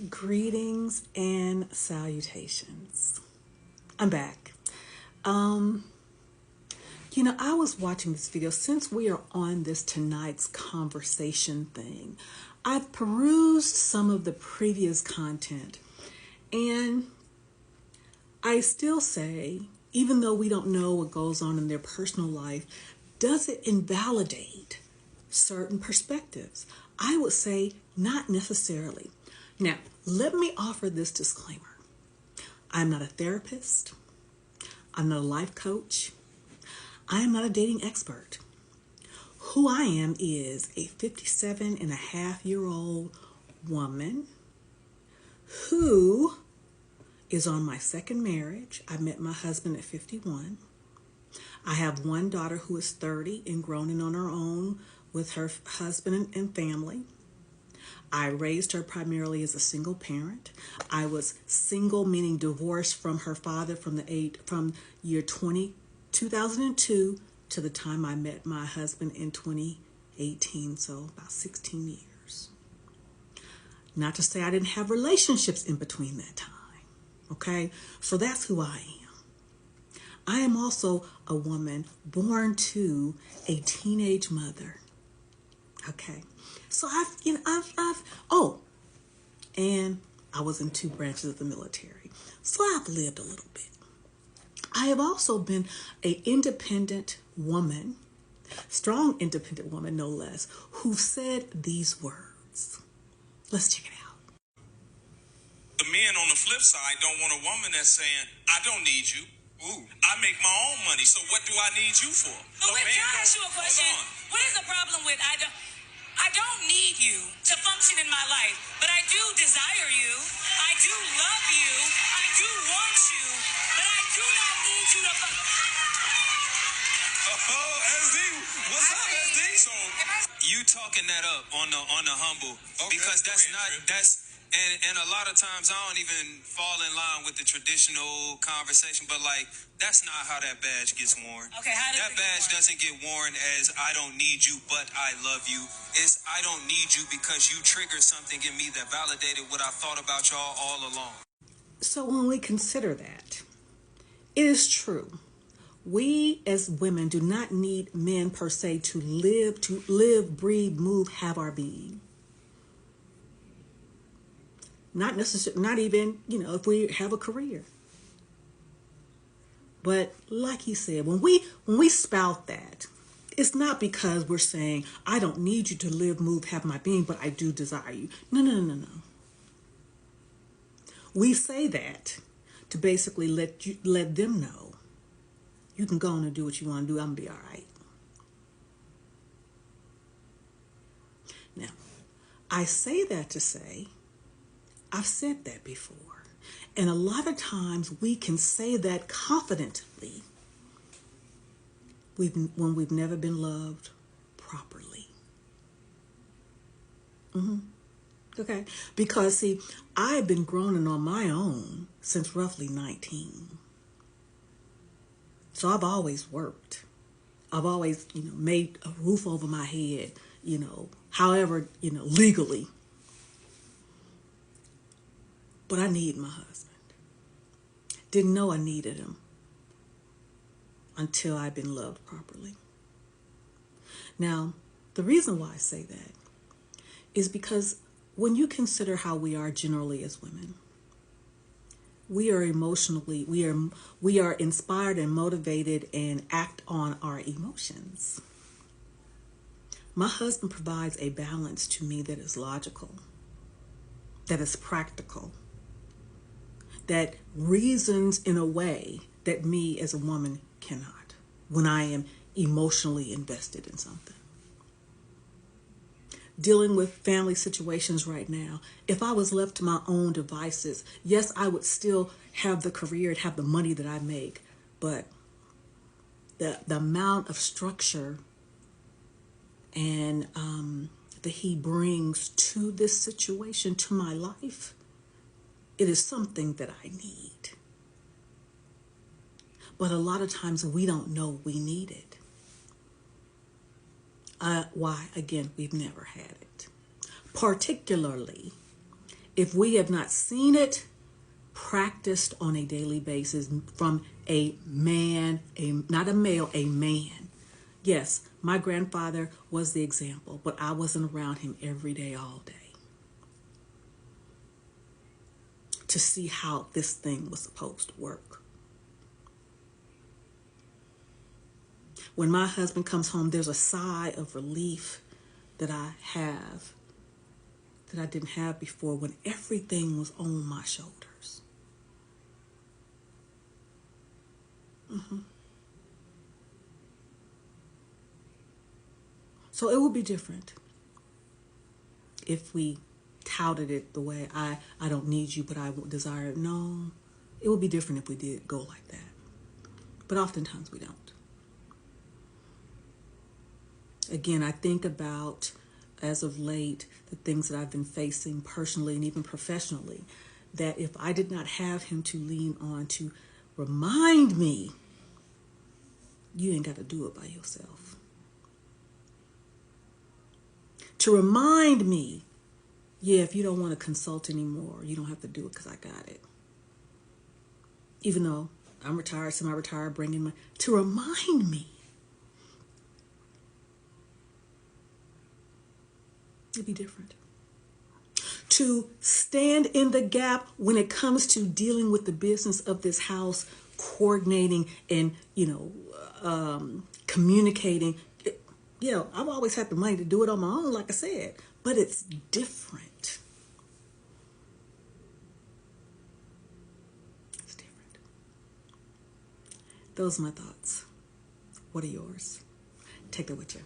Greetings and salutations. I'm back. Um, I was watching this video since we are on this tonight's conversation thing. I've perused some of the previous content and I still say, even though we don't know what goes on in their personal life, does it invalidate certain perspectives? I would say not necessarily. Now, let me offer this disclaimer. I'm not a therapist. I'm not a life coach. I am not a dating expert. Who I am is a 57-and-a-half-year-old woman who is on my second marriage. I met my husband at 51. I have one daughter who is 30 and grown and on her own with her husband and family. I raised her primarily as a single parent. I was single, meaning divorced from her father from year 2002 to the time I met my husband in 2018, so about 16 years. Not to say I didn't have relationships in between that time, okay? So that's who I am. I am also a woman born to a teenage mother, okay? So and I was in 2 branches of the military. So I've lived a little bit. I have also been an independent woman, strong independent woman, no less, who said these words. Let's check it out. The men on the flip side don't want a woman that's saying, I don't need you. Ooh, I make my own money, so what do I need you for? But wait, can I ask you a question? What is the problem with I don't need you to function in my life, but I do desire you. I do love you. I do want you, but I do not need you to SD, what's up, SD? So you talking that up on the humble, because and a lot of times I don't even fall in line with the traditional conversation, but like that's not how that badge gets worn. Okay, how does that it get badge worn? doesn't get worn as I don't need you, but I love you. It's I don't need you because you triggered something in me that validated what I thought about y'all all along. So when we consider that, it is true. We as women do not need men per se to live, breathe, move, have our being. Not necessarily, not even, if we have a career. But like he said, when we spout that, it's not because we're saying, I don't need you to live, move, have my being, but I do desire you. No. We say that to basically let them know you can go on and do what you want to do. I'm going to be all right. Now, I say that to say, I've said that before. And a lot of times we can say that confidently when we've never been loved properly. Okay? Because, see, I've been growing on my own since roughly 19. So I've always worked. I've always, made a roof over my head, however, legally. But I need my husband. Didn't know I needed him until I've been loved properly. Now, the reason why I say that is because when you consider how we are generally as women, we are inspired and motivated and act on our emotions. My husband provides a balance to me that is logical, that is practical, that reasons in a way that me as a woman cannot when I am emotionally invested in something. Dealing with family situations right now, if I was left to my own devices, yes, I would still have the career and have the money that I make, but the amount of structure and that he brings to this situation, to my life, it is something that I need. But a lot of times we don't know we need it. Why? Again, we've never had it. Particularly if we have not seen it practiced on a daily basis from a man, not a male, a man. Yes, my grandfather was the example, but I wasn't around him every day, all day, to see how this thing was supposed to work. When my husband comes home, there's a sigh of relief that I have that I didn't have before, when everything was on my shoulders. So it would be different if we touted it the way I don't need you, but I desire it. No, it would be different if we did go like that. But oftentimes we don't. Again, I think about, as of late, the things that I've been facing personally and even professionally, that if I did not have him to lean on to remind me, you ain't got to do it by yourself. To remind me, yeah, if you don't want to consult anymore, you don't have to do it because I got it. Even though I'm retired, semi-retired, bringing my, to remind me. It'd be different. To stand in the gap when it comes to dealing with the business of this house, coordinating and, communicating. I've always had the money to do it on my own, like I said, but it's different. It's different. Those are my thoughts. What are yours? Take it with you.